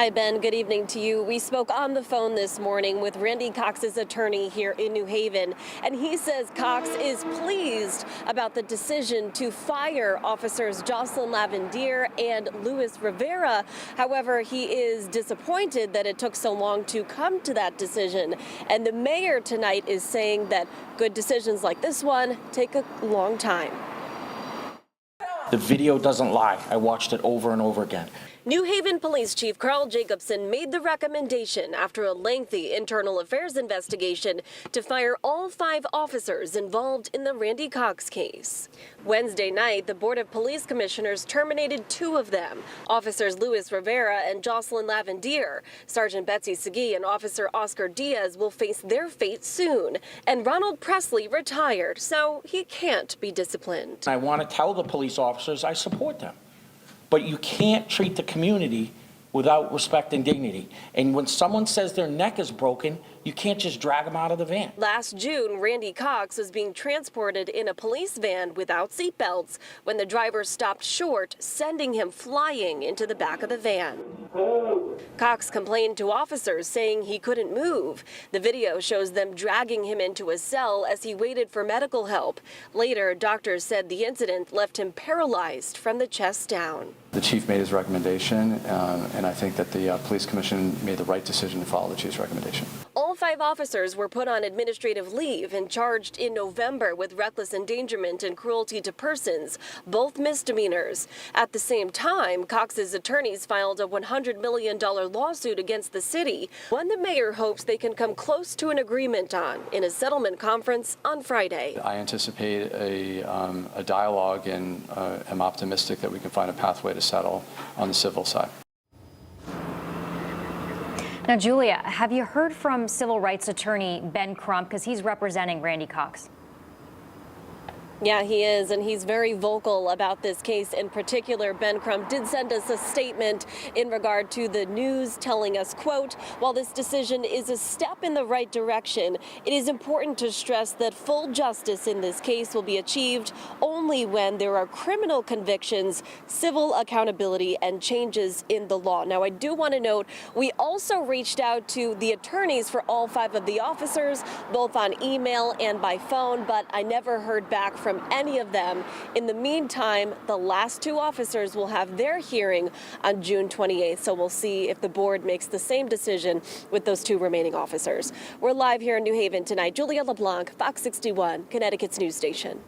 Hi, Ben. Good evening to you. We spoke on the phone this morning with Randy Cox's attorney here in New Haven, and he says Cox is pleased about the decision to fire officers Jocelyn Lavandier and Rivera. However, he is disappointed that it took so long to come to that decision. And the mayor tonight is saying that good decisions like this one take a long time. The video doesn't lie. I watched it over and over again. New Haven Police Chief Carl Jacobson made the recommendation after a lengthy internal affairs investigation to fire all 5 officers involved in the Randy Cox case. Wednesday night, the Board of Police Commissioners terminated 2 of them, Officers Rivera and Jocelyn Lavandier. Sergeant Betsy Segui and Officer Oscar Diaz will face their fate soon. And Ronald Presley retired, so he can't be disciplined. I want to tell the police officers I support them. But you can't treat the community without respect and dignity. And when someone says their neck is broken, you can't just drag them out of the van. Last June, Randy Cox was being transported in a police van without seatbelts when the driver stopped short, sending him flying into the back of the van. Cox complained to officers, saying he couldn't move. The video shows them dragging him into a cell as he waited for medical help. Later, doctors said the incident left him paralyzed from the chest down. The chief made his recommendation, and I think that the police commission made the right decision to follow the chief's recommendation. All 5 officers were put on administrative leave and charged in November with reckless endangerment and cruelty to persons, both misdemeanors. At the same time, Cox's attorneys filed a $100 million lawsuit against the city, one the mayor hopes they can come close to an agreement on in a settlement conference on Friday. I anticipate a dialogue and am optimistic that we can find a pathway to settle on the civil side. Now, Julia, have you heard from civil rights attorney Ben Crump, because he's representing Randy Cox? Yeah, he is, and he's very vocal about this case in particular. Ben Crump did send us a statement in regard to the news, telling us, quote, while this decision is a step in the right direction, it is important to stress that full justice in this case will be achieved only when there are criminal convictions, civil accountability, and changes in the law. Now, I do want to note, we also reached out to the attorneys for all 5 of the officers, both on email and by phone, but I never heard back from any of them. In the meantime, the last 2 officers will have their hearing on June 28th, so we'll see if the board makes the same decision with those 2 remaining officers. We're live here in New Haven tonight. Julia LeBlanc, Fox 61, Connecticut's news station.